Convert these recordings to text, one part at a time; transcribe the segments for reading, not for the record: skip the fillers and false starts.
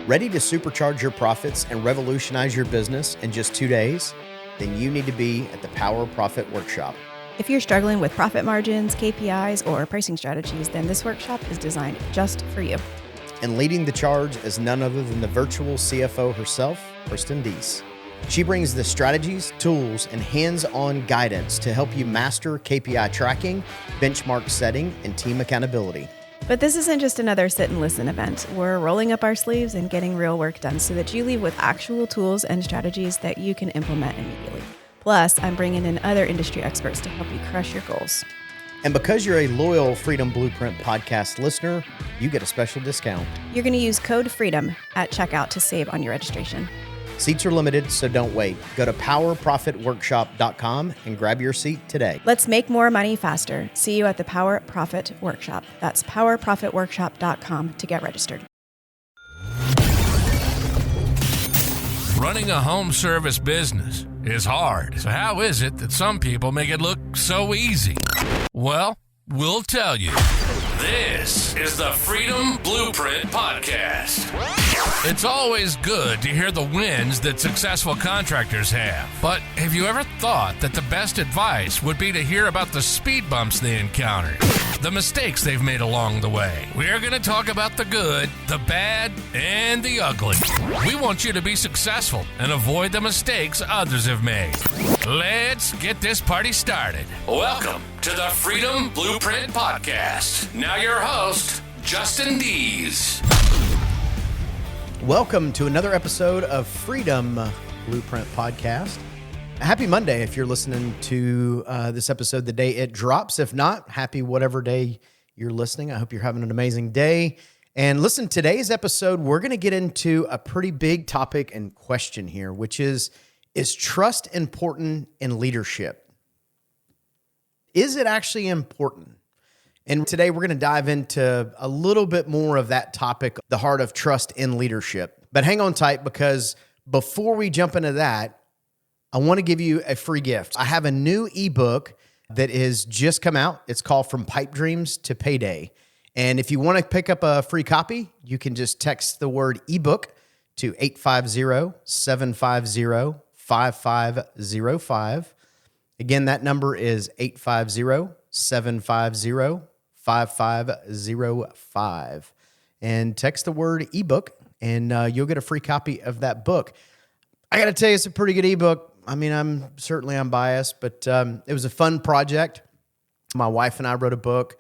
Ready to supercharge your profits and revolutionize your business in just 2 days? Then you need to be at the Power Profit Workshop. If you're struggling with profit margins, KPIs, or pricing strategies, then this workshop is designed just for you. And leading the charge is none other than the virtual CFO herself, Deese. She brings the strategies, tools, and hands-on guidance to help you master KPI tracking, benchmark setting, and team accountability. But this isn't just another sit and listen event. We're rolling up our sleeves and getting real work done so that you leave with actual tools and strategies that you can implement immediately. Plus, I'm bringing in other industry experts to help you crush your goals. And because you're a loyal Freedom Blueprint podcast listener, you get a special discount. You're going to use code FREEDOM at checkout to save on your registration. Seats are limited, so don't wait. Go to powerprofitworkshop.com and grab your seat today. Let's make more money faster. See you at the Power Profit Workshop. That's powerprofitworkshop.com to get registered. Running a home service business is hard. So how is it that some people make it look so easy? Well, we'll tell you. This is the Freedom Blueprint Podcast. It's always good to hear the wins that successful contractors have. But have you ever thought that the best advice would be to hear about the speed bumps they encountered, the mistakes they've made along the way? We're going to talk about the good, the bad, and the ugly. We want you to be successful and avoid the mistakes others have made. Let's get this party started. Welcome to the Freedom Blueprint Podcast. Now your host, Deese. Welcome to another episode of Freedom Blueprint Podcast. Happy Monday if you're listening to this episode the day it drops. If not, happy whatever day you're listening. I hope you're having an amazing day. And listen, today's episode, we're going to get into a pretty big topic and question here, which is trust important in leadership? Is it actually important? And today we're going to dive into a little bit more of that topic, the heart of trust in leadership. But hang on tight, because before we jump into that, I want to give you a free gift. I have a new ebook that has just come out. It's called From Pipe Dreams to Payday. And if you want to pick up a free copy, you can just text the word ebook to 850-750-5505. Again, that number is 850-750-5505. And text the word ebook, and you'll get a free copy of that book. I got to tell you, it's a pretty good ebook. I mean, I'm biased, but it was a fun project. My wife and I wrote a book.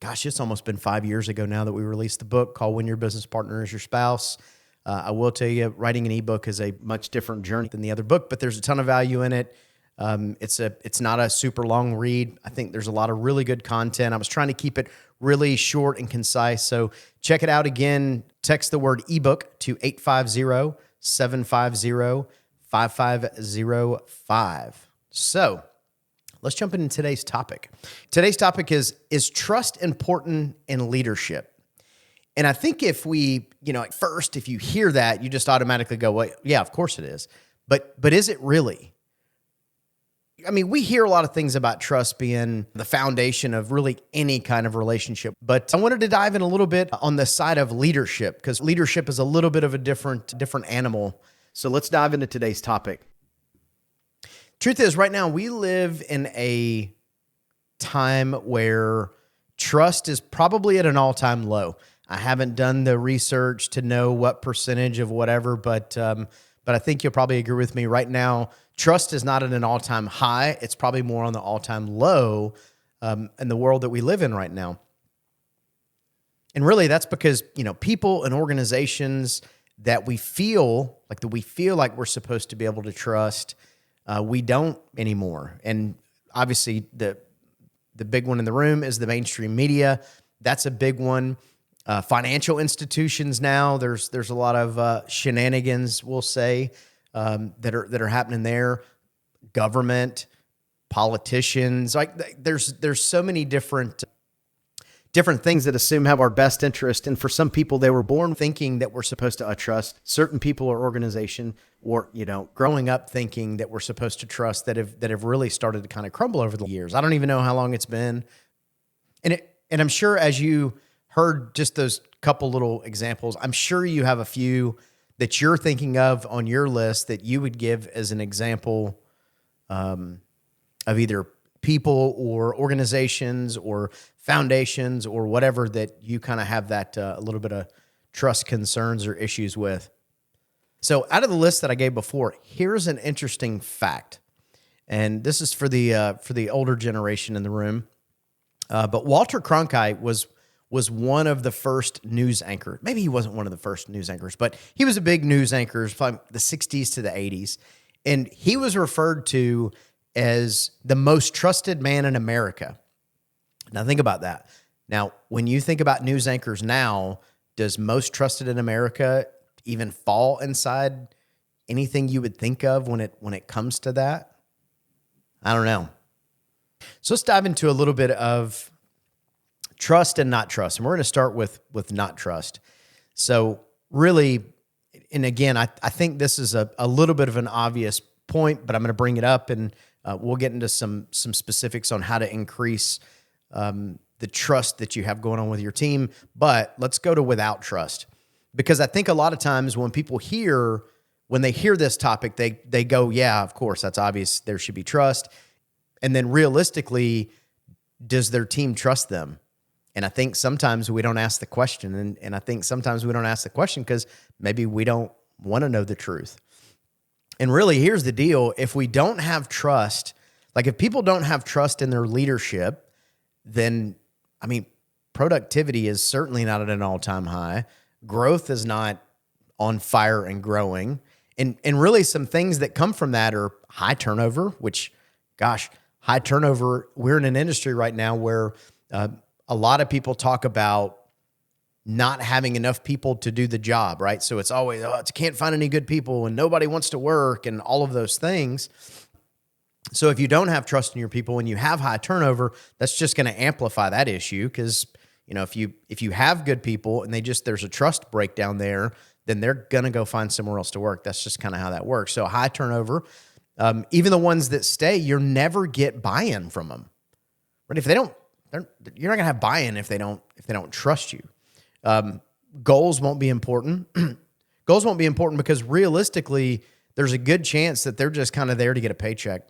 Gosh, it's almost been 5 years ago now that we released the book called When Your Business Partner Is Your Spouse. I will tell you, writing an ebook is a much different journey than the other book, but there's a ton of value in it. It's not a super long read. I think there's a lot of really good content. I was trying to keep it really short and concise. So check it out again. Text the word ebook to 850-750-5505. So let's jump into today's topic. Today's topic is trust important in leadership? And I think if we, at first, if you hear that, you just automatically go, well, yeah, of course it is. But is it really? I mean, we hear a lot of things about trust being the foundation of really any kind of relationship. But I wanted to dive in a little bit on the side of leadership, because leadership is a little bit of a different animal. So let's dive into today's topic. Truth is, right now, we live in a time where trust is probably at an all-time low. I haven't done the research to know what percentage of whatever, but I think you'll probably agree with me right now. Trust is not at an all-time high. It's probably more on the all-time low in the world that we live in right now. And really, that's because people and organizations that we feel like we're supposed to be able to trust, we don't anymore. And obviously, the big one in the room is the mainstream media. That's a big one. Financial institutions now, there's a lot of shenanigans, we'll say, that are happening there. Government, politicians, there's so many different things that assume have our best interest. And for some people, they were born thinking that we're supposed to trust certain people or organization, or growing up thinking that we're supposed to trust, that have really started to kind of crumble over the years. I don't even know how long it's been, and I'm sure as you heard just those couple little examples, I'm sure you have a few that you're thinking of on your list that you would give as an example of either people or organizations or foundations or whatever that you kind of have that a little bit of trust concerns or issues with? So out of the list that I gave before, here's an interesting fact. And this is for the older generation in the room. But Walter Cronkite was one of the first news anchors. Maybe he wasn't one of the first news anchors, but he was a big news anchor from the 60s to the 80s. And he was referred to as the most trusted man in America. Now think about that. Now, when you think about news anchors now, does most trusted in America even fall inside anything you would think of when it comes to that? I don't know. So let's dive into a little bit of trust and not trust. And we're going to start with not trust. So really, and again, I think this is a little bit of an obvious point, but I'm going to bring it up and we'll get into some specifics on how to increase the trust that you have going on with your team. But let's go to without trust, because I think a lot of times when they hear this topic, they go, yeah, of course, that's obvious. There should be trust. And then realistically, does their team trust them? And I think sometimes we don't ask the question. And I think sometimes we don't ask the question because maybe we don't want to know the truth. And really, here's the deal. If we don't have trust, like if people don't have trust in their leadership, then, I mean, productivity is certainly not at an all-time high. Growth is not on fire and growing. And really some things that come from that are high turnover, which, gosh, high turnover, we're in an industry right now where a lot of people talk about not having enough people to do the job, right? So it's always, can't find any good people and nobody wants to work and all of those things. So if you don't have trust in your people and you have high turnover, that's just going to amplify that issue because, you know, if you have good people and there's a trust breakdown there, then they're going to go find somewhere else to work. That's just kind of how that works. So high turnover, even the ones that stay, you'll never get buy-in from them. Right? If they don't, you're not going to have buy-in if they don't trust you. Goals won't be important. Goals won't be important because realistically, there's a good chance that they're just kind of there to get a paycheck.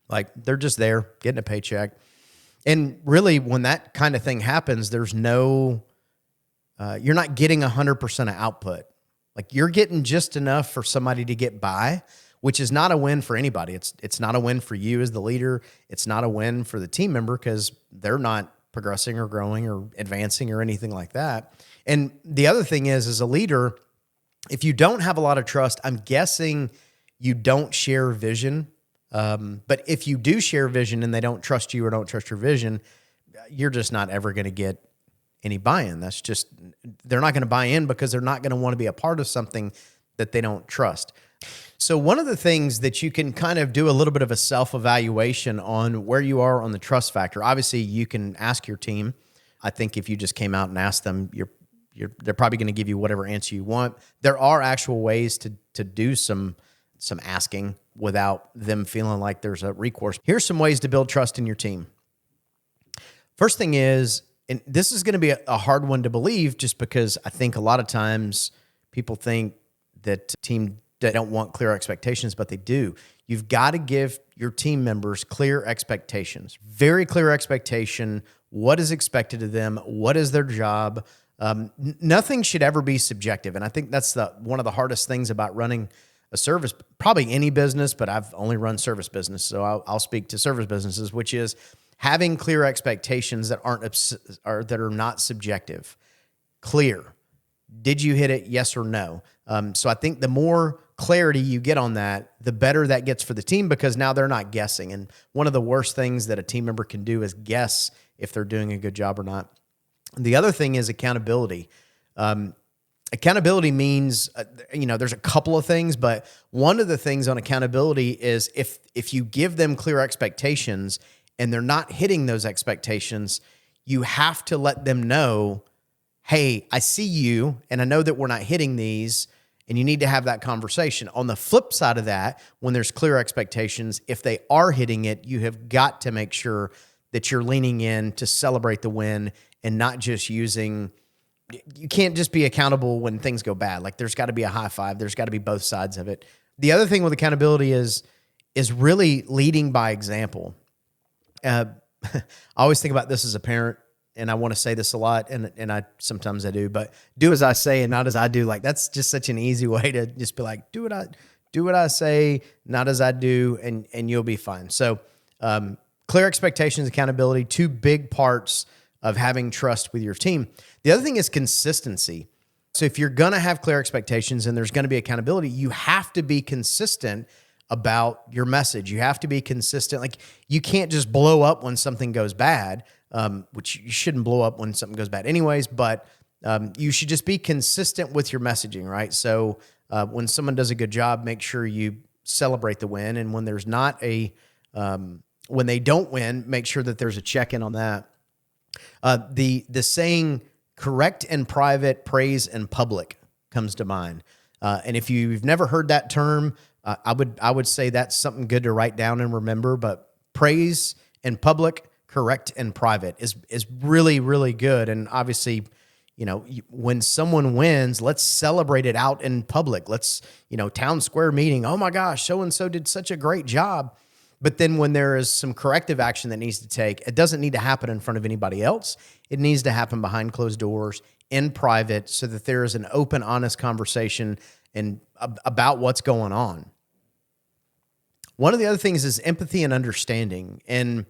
Like they're just there getting a paycheck. And really, when that kind of thing happens, there's no, you're not getting 100% of output. Like you're getting just enough for somebody to get by, which is not a win for anybody. It's not a win for you as the leader. It's not a win for the team member because they're not progressing or growing or advancing or anything like that. And the other thing is, as a leader, if you don't have a lot of trust, I'm guessing you don't share vision. But if you do share vision and they don't trust you or don't trust your vision, you're just not ever going to get any buy-in. That's just, they're not going to buy in because they're not going to want to be a part of something that they don't trust. So one of the things that you can kind of do a little bit of a self-evaluation on where you are on the trust factor. Obviously, you can ask your team. I think if you just came out and asked them, they're probably going to give you whatever answer you want. There are actual ways to do some asking without them feeling like there's a recourse. Here's some ways to build trust in your team. First thing is, and this is going to be a hard one to believe just because I think a lot of times people think that team they don't want clear expectations, but they do. You've got to give your team members clear expectations, very clear expectation. What is expected of them? What is their job? Nothing should ever be subjective. And I think that's one of the hardest things about running a service, probably any business, but I've only run service business. So I'll speak to service businesses, which is having clear expectations that that are not subjective. Clear. Did you hit it? Yes or no? So I think the more clarity you get on that, the better that gets for the team because now they're not guessing. And one of the worst things that a team member can do is guess if they're doing a good job or not. The other thing is accountability. Accountability means, there's a couple of things, but one of the things on accountability is if you give them clear expectations and they're not hitting those expectations, you have to let them know, hey, I see you and I know that we're not hitting these, and you need to have that conversation. On the flip side of that, when there's clear expectations, if they are hitting it, you have got to make sure that you're leaning in to celebrate the win and not just using you can't just be accountable when things go bad. Like there's got to be a high five. There's got to be both sides of it. The other thing with accountability is really leading by example. I always think about this as a parent, and I want to say this a lot, and I sometimes I do, but do as I say and not as I do. Like that's just such an easy way to just be like, do what I say, not as I do, and you'll be fine. So clear expectations, accountability, two big parts of having trust with your team. The other thing is consistency. So if you're going to have clear expectations and there's going to be accountability, you have to be consistent about your message. You have to be consistent. Like you can't just blow up when something goes bad, which you shouldn't blow up when something goes bad anyways, but you should just be consistent with your messaging, right? So when someone does a good job, make sure you celebrate the win. And when there's not when they don't win, make sure that there's a check-in on that. The saying, correct in private, praise in public comes to mind. And if you've never heard that term, I would say that's something good to write down and remember, but praise in public, correct in private is really, really good. And obviously, when someone wins, let's celebrate it out in public. Let's, town square meeting. Oh my gosh, so-and-so did such a great job. But then when there is some corrective action that needs to take, it doesn't need to happen in front of anybody else. It needs to happen behind closed doors in private so that there is an open, honest conversation and about what's going on. One of the other things is empathy and understanding, and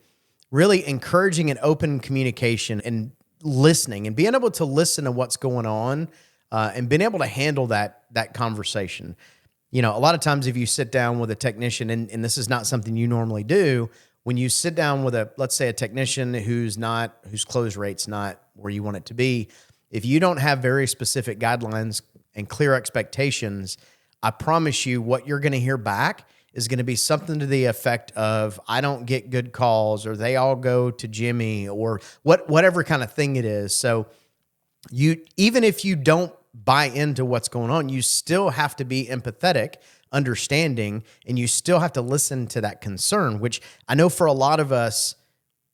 really encouraging an open communication and listening and being able to listen to what's going on and being able to handle that conversation. A lot of times if you sit down with a technician, and this is not something you normally do, when you sit down with let's say a technician whose close rate's not where you want it to be, if you don't have very specific guidelines and clear expectations, I promise you what you're going to hear back is going to be something to the effect of, I don't get good calls, or they all go to Jimmy, or whatever kind of thing it is. So even if you don't buy into what's going on, you still have to be empathetic, understanding, and you still have to listen to that concern, which I know for a lot of us,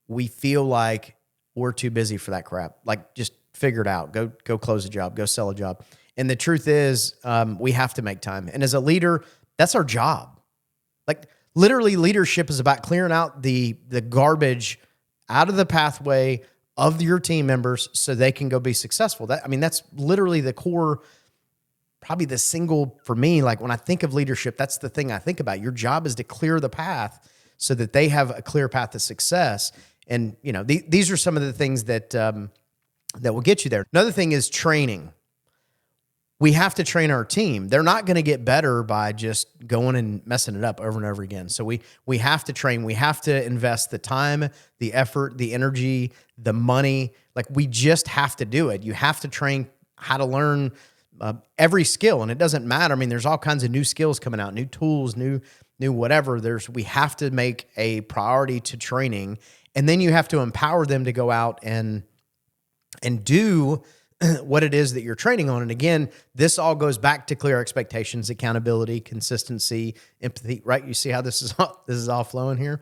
we feel like we're too busy for that crap. Like, just figure it out. Go close a job. Go sell a job. And the truth is, we have to make time. And as a leader, that's our job. Like, literally, leadership is about clearing out the garbage out of the pathway of your team members so they can go be successful. That's literally the core, probably the single, for me, like when I think of leadership, that's the thing I think about. Your job is to clear the path so that they have a clear path to success. And, these are some of the things that will get you there. Another thing is training. We have to train our team. They're not going to get better by just going and messing it up over and over again. So we have to train. We have to invest the time, the effort, the energy, the money. Like, we just have to do it. You have to train how to learn every skill. And it doesn't matter. There's all kinds of new skills coming out, new tools, new whatever. We have to make a priority to training. And then you have to empower them to go out and do what it is that you're training on. And again, this all goes back to clear expectations, accountability, consistency, empathy, right? You see how this is all flowing here.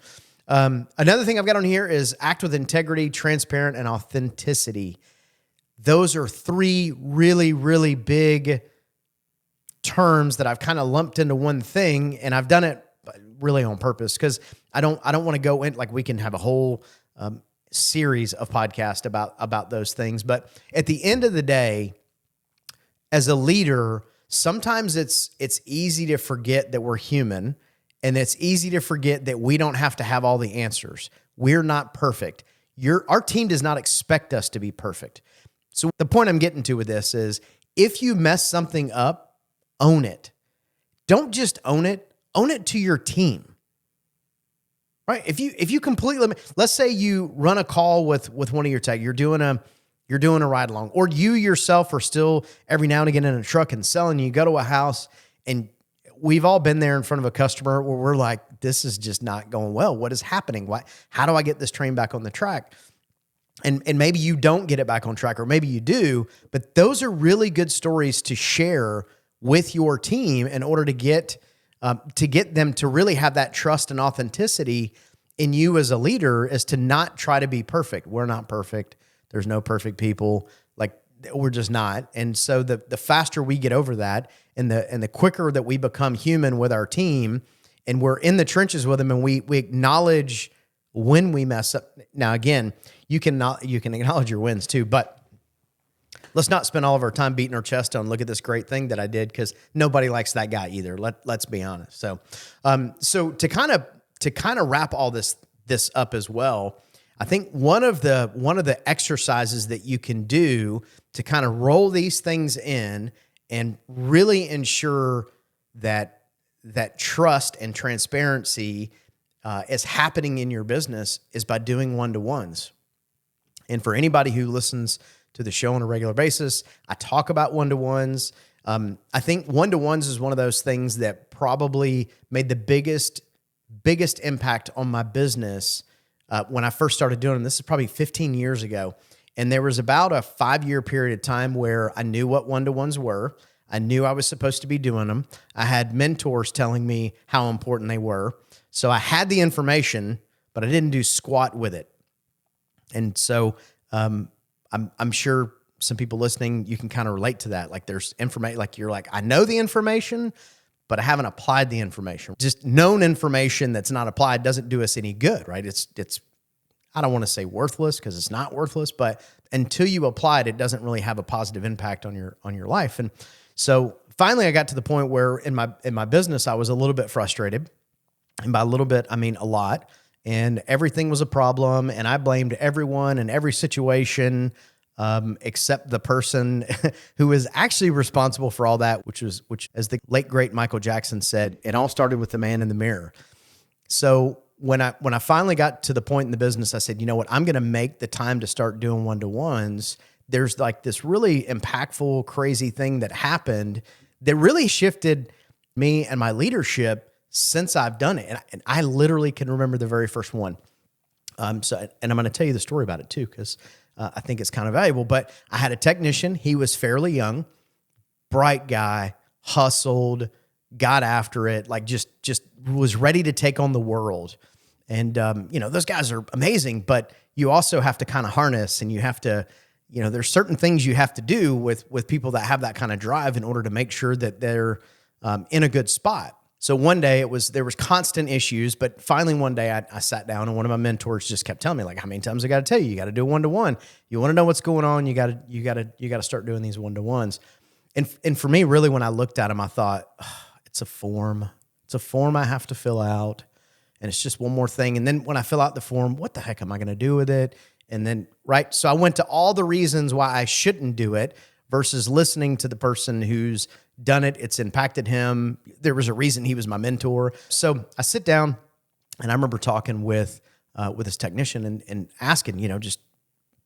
Another thing I've got on here is act with integrity, transparent, and authenticity. Those are three really, really big terms that I've kind of lumped into one thing, and I've done it really on purpose because I don't want to go in, like, we can have a whole series of podcasts about those things. But at the end of the day, as a leader, sometimes it's easy to forget that we're human, and it's easy to forget that we don't have to have all the answers. We're not perfect. Our team does not expect us to be perfect. So the point I'm getting to with this is, if you mess something up, own it. Don't just own it to your team. Right? If you completely, let's say you run a call with one of your tech, you're doing a ride along, or you yourself are still every now and again in a truck and selling. You go to a house, and we've all been there in front of a customer where we're like, this is just not going well. What is happening? How do I get this train back on the track? And maybe you don't get it back on track, or maybe you do, but those are really good stories to share with your team in order to get them to really have that trust and authenticity in you as a leader, is to not try to be perfect. We're not perfect. There's no perfect people. Like, We're just not. And so the faster we get over that, and the quicker that we become human with our team, and we're in the trenches with them, and we acknowledge when we mess up. Now, again, you can acknowledge your wins too, but let's not spend all of our time beating our chest on, look at this great thing that I did, because nobody likes that guy either. Let's be honest. So, so to kind of wrap all this up as well, I think one of the exercises that you can do to kind of roll these things in and really ensure that trust and transparency is happening in your business is by doing one-to-ones. And for anybody who listens to the show on a regular basis, I talk about one-to-ones. I think one-to-ones is one of those things that probably made the biggest impact on my business when I first started doing them. This is probably 15 years ago. And there was about a 5-year period of time where I knew what one-to-ones were. I knew I was supposed to be doing them. I had mentors telling me how important they were. So I had the information, but I didn't do squat with it. And so I'm sure some people listening, you can kind of relate to that. Like there's information, like you're like, I know the information, but I haven't applied the information. Just known information that's not applied doesn't do us any good, right? It's I don't want to say worthless, because it's not worthless, but until you apply it, it doesn't really have a positive impact on your life. And so finally I got to the point where in my business, I was a little bit frustrated. And by a little bit, I mean a lot. And everything was a problem. And I blamed everyone and every situation except the person who was actually responsible for all that, which as the late, great Michael Jackson said, it all started with the man in the mirror. So when I finally got to the point in the business, I said, you know what, I'm going to make the time to start doing one-to-ones. There's like this really impactful, crazy thing that happened that really shifted me and my leadership since I've done it. And I literally can remember the very first one. And I'm going to tell you the story about it too, because I think it's kind of valuable. But I had a technician. He was fairly young, bright guy, hustled, got after it, like just was ready to take on the world. And, those guys are amazing, but you also have to kind of harness, and you have to, there's certain things you have to do with people that have that kind of drive in order to make sure that they're in a good spot. So one day there was constant issues, but finally one day I sat down, and one of my mentors just kept telling me, like, how many times I got to tell you, you got to do a one-to-one. You want to know what's going on. You got to start doing these one-to-ones. And for me, really, when I looked at them, I thought, it's a form. It's a form I have to fill out. And it's just one more thing. And then when I fill out the form, what the heck am I going to do with it? And then, right. So I went to all the reasons why I shouldn't do it versus listening to the person who's done it. It's impacted him. There was a reason he was my mentor. So I sit down, and I remember talking with this technician and asking, just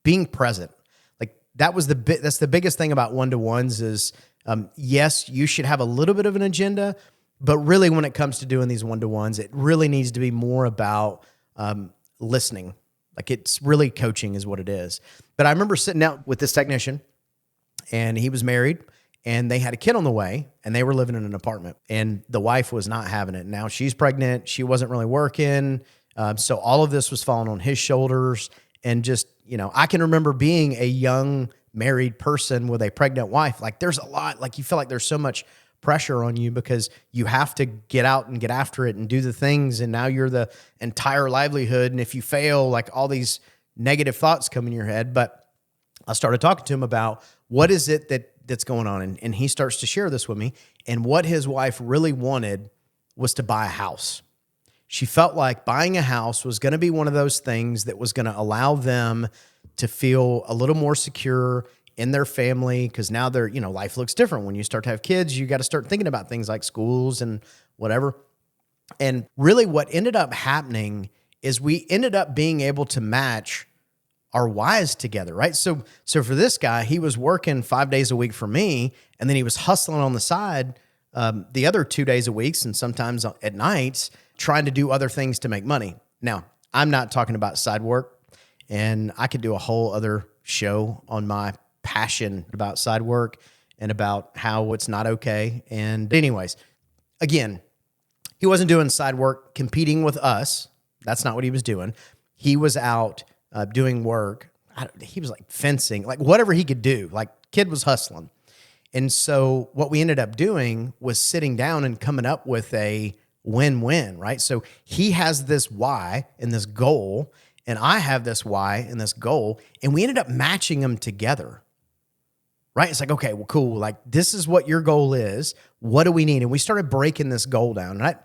being present. Like that's the biggest thing about one-to-ones is, yes, you should have a little bit of an agenda, but really when it comes to doing these one-to-ones, it really needs to be more about listening. Like it's really coaching is what it is. But I remember sitting out with this technician, and he was married, and they had a kid on the way, and they were living in an apartment, and the wife was not having it. Now she's pregnant. She wasn't really working. So all of this was falling on his shoulders. And just, I can remember being a young married person with a pregnant wife. Like there's a lot, like you feel like there's so much pressure on you because you have to get out and get after it and do the things. And now you're the entire livelihood. And if you fail, like all these negative thoughts come in your head. But I started talking to him about what is it that's going on. And he starts to share this with me. And what his wife really wanted was to buy a house. She felt like buying a house was going to be one of those things that was going to allow them to feel a little more secure in their family, because now life looks different. When you start to have kids, you got to start thinking about things like schools and whatever. And really what ended up happening is we ended up being able to match our whys together, right? So for this guy, he was working 5 days a week for me, and then he was hustling on the side the other 2 days a week, and sometimes at nights, trying to do other things to make money. Now, I'm not talking about side work, and I could do a whole other show on my passion about side work and about how it's not okay. And anyways, again, he wasn't doing side work competing with us. That's not what he was doing. He was out doing work. He was like fencing, like whatever he could do, like kid was hustling. And so what we ended up doing was sitting down and coming up with a win-win, right? So he has this why and this goal, and I have this why and this goal, and we ended up matching them together, right? It's like, okay, well, cool. Like, this is what your goal is. What do we need? And we started breaking this goal down. And a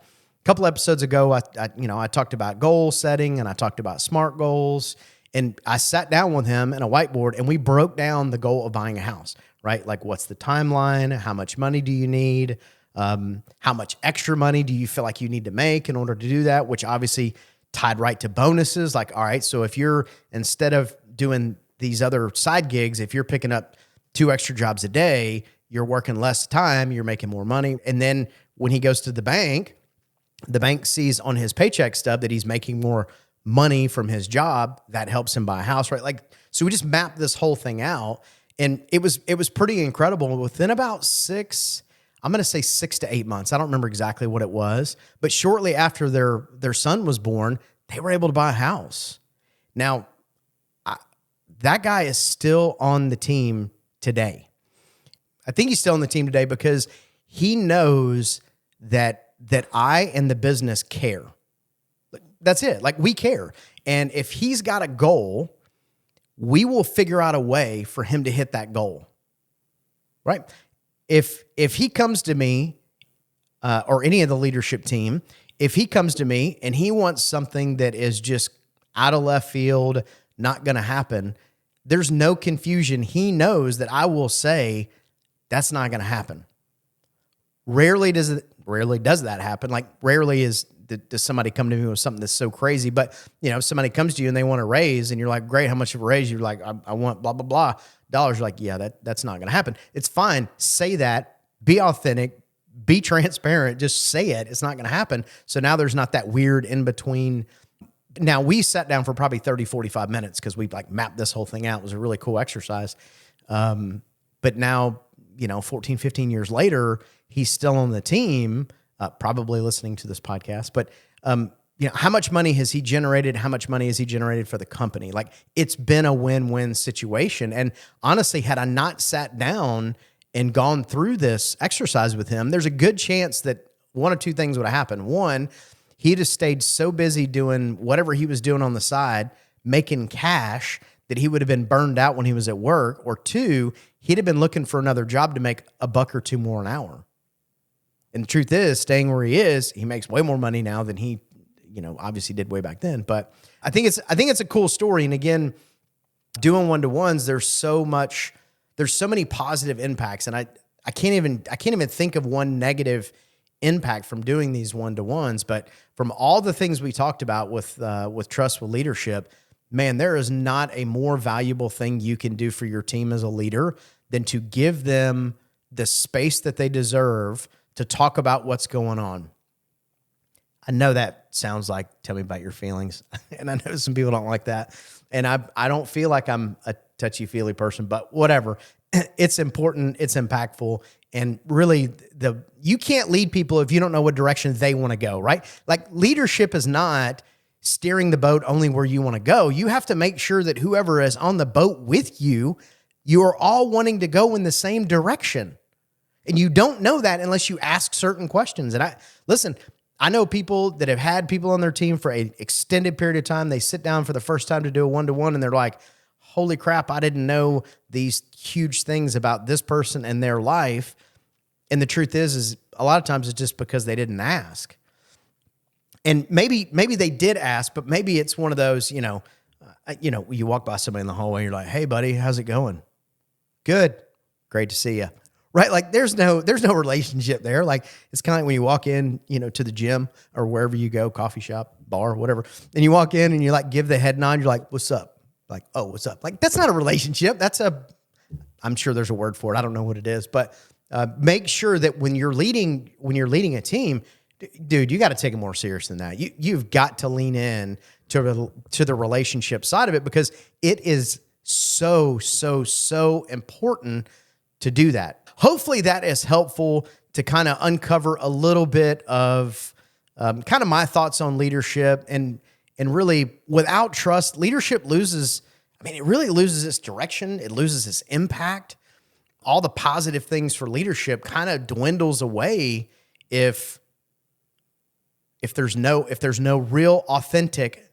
couple episodes ago, I talked about goal setting and I talked about SMART goals. And I sat down with him and a whiteboard and we broke down the goal of buying a house, right? Like, what's the timeline? How much money do you need? How much extra money do you feel like you need to make in order to do that? Which obviously tied right to bonuses. Like, all right, so if you're, instead of doing these other side gigs, if you're picking up 2 extra jobs a day, you're working less time, you're making more money. And then when he goes to the bank sees on his paycheck stub that he's making more money from his job. That helps him buy a house, right? Like, so we just mapped this whole thing out, and it was pretty incredible. Within about 6 to 8 months, I don't remember exactly what it was, but shortly after their son was born, they were able to buy a house. Now, that guy is still on the team today. I think he's still on the team today because he knows that I and the business care. That's it. Like, we care. And if he's got a goal, we will figure out a way for him to hit that goal, right? If he comes to me or any of the leadership team, if he comes to me and he wants something that is just out of left field, not going to happen, there's no confusion. He knows that I will say, that's not going to happen. Rarely does that happen. Like, rarely does somebody come to me with something that's so crazy. But, if somebody comes to you and they want a raise and you're like, great, how much of a raise? You're like, I want blah, blah, blah dollars. You're like, yeah, that's not going to happen. It's fine. Say that. Be authentic. Be transparent. Just say it. It's not going to happen. So now there's not that weird in between. Now, we sat down for probably 30, 45 minutes because we mapped this whole thing out. It was a really cool exercise. But now, 14, 15 years later, he's still on the team, probably listening to this podcast. But, how much money has he generated? How much money has he generated for the company? Like, it's been a win-win situation. And honestly, had I not sat down and gone through this exercise with him, there's a good chance that one or two things would have happened. One, he'd have stayed so busy doing whatever he was doing on the side, making cash, that he would have been burned out when he was at work. Or two, he'd have been looking for another job to make $1 or $2 more an hour. And the truth is, staying where he is, he makes way more money now than he, obviously did way back then. But I think it's a cool story. And again, doing one-to-ones, there's so many positive impacts. And I can't even think of one negative impact from doing these one-to-ones. But from all the things we talked about with trust with leadership, man, there is not a more valuable thing you can do for your team as a leader than to give them the space that they deserve to talk about what's going on. I know that sounds like, tell me about your feelings. And I know some people don't like that. And I don't feel like I'm a touchy-feely person, but whatever. It's important. It's impactful. And really, you can't lead people if you don't know what direction they want to go, right? Like, leadership is not steering the boat only where you want to go. You have to make sure that whoever is on the boat with you, you are all wanting to go in the same direction. And you don't know that unless you ask certain questions. And I know people that have had people on their team for an extended period of time. They sit down for the first time to do a one-to-one and they're like, holy crap, I didn't know these huge things about this person and their life. And the truth is a lot of times it's just because they didn't ask. And maybe they did ask, but maybe it's one of those, you walk by somebody in the hallway and you're like, hey buddy, how's it going? Good. Great to see you. Right? Like, there's no relationship there. Like, it's kind of like when you walk in, to the gym or wherever you go, coffee shop, bar, whatever. And you walk in and you give the head nod. You're like, what's up? Like, oh, what's up? Like, that's not a relationship. I'm sure there's a word for it. I don't know what it is, but make sure that when you're leading a team, dude, you got to take it more serious than that. You've got to lean in to the relationship side of it, because it is so, so, so important to do that. Hopefully that is helpful to kind of uncover a little bit of kind of my thoughts on leadership. And really, without trust, leadership it really loses its direction. It loses its impact. all the positive things for leadership kind of dwindles away if there's no real authentic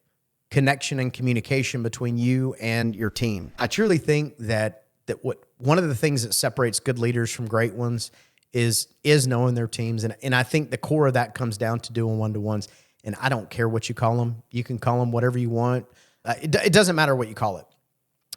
connection and communication between you and your team. I truly think that one of the things that separates good leaders from great ones is knowing their teams. And I think the core of that comes down to doing one-to-ones. And I don't care what you call them. You can call them whatever you want. It doesn't matter what you call it,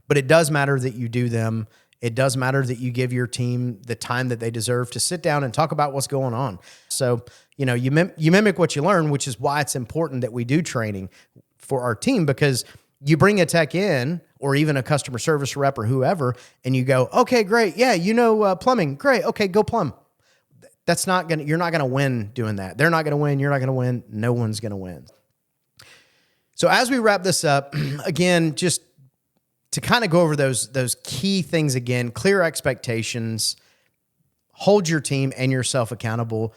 but it does matter that you do them. It does matter that you give your team the time that they deserve to sit down and talk about what's going on. So, you mimic what you learn, which is why it's important that we do training for our team, because you bring a tech in or even a customer service rep or whoever, and you go, okay, great. Yeah, plumbing. Great. Okay, go plumb. You're not going to win doing that. They're not going to win. You're not going to win. No one's going to win. So as we wrap this up, again, just to kind of go over those key things again, clear expectations, hold your team and yourself accountable,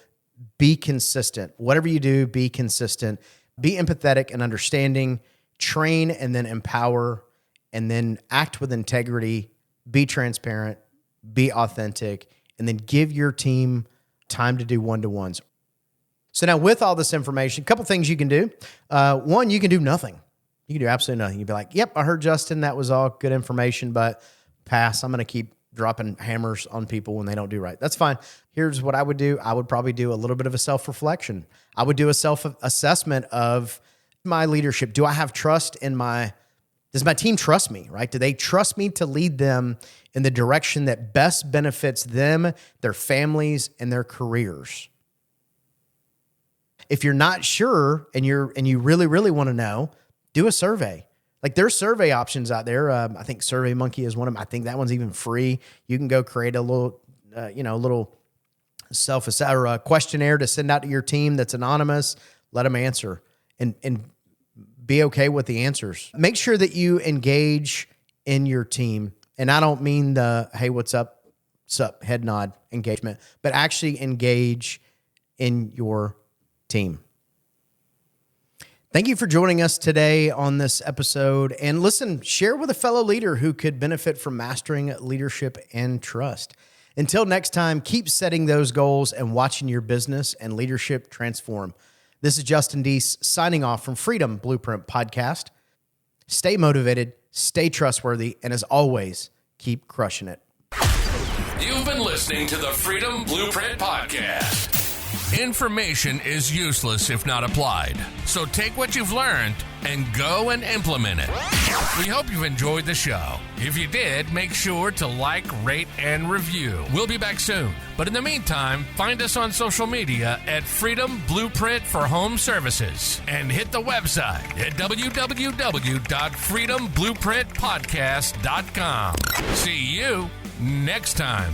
be consistent. Whatever you do, be consistent, be empathetic and understanding, train and then empower, and then act with integrity, be transparent, be authentic, and then give your team time to do one-to-ones. So now with all this information, a couple things you can do. One, you can do nothing. You can do absolutely nothing. You'd be like, yep, I heard Justin. That was all good information, but pass. I'm going to keep dropping hammers on people when they don't do right. That's fine. Here's what I would do. I would probably do a little bit of a self-reflection. I would do a self-assessment of my leadership. Do I have trust does my team trust me, right? Do they trust me to lead them in the direction that best benefits them, their families, and their careers? If you're not sure and you really, really want to know, do a survey. Like there's survey options out there. I think SurveyMonkey is one of them. I think that one's even free. You can go create a little self-assess or a questionnaire to send out to your team that's anonymous. Let them answer and be okay with the answers. Make sure that you engage in your team. And I don't mean the, hey, what's up, head nod engagement, but actually engage in your team. Thank you for joining us today on this episode. And listen, share with a fellow leader who could benefit from mastering leadership and trust. Until next time, keep setting those goals and watching your business and leadership transform. This is Justin Deese signing off from Freedom Blueprint Podcast. Stay motivated, stay trustworthy, and as always, keep crushing it. You've been listening to the Freedom Blueprint Podcast. Information is useless if not applied. So take what you've learned and go and implement it. We hope you've enjoyed the show. If you did, make sure to like, rate, and review. We'll be back soon. But in the meantime, find us on social media at Freedom Blueprint for Home Services and hit the website at www.freedomblueprintpodcast.com. See you next time.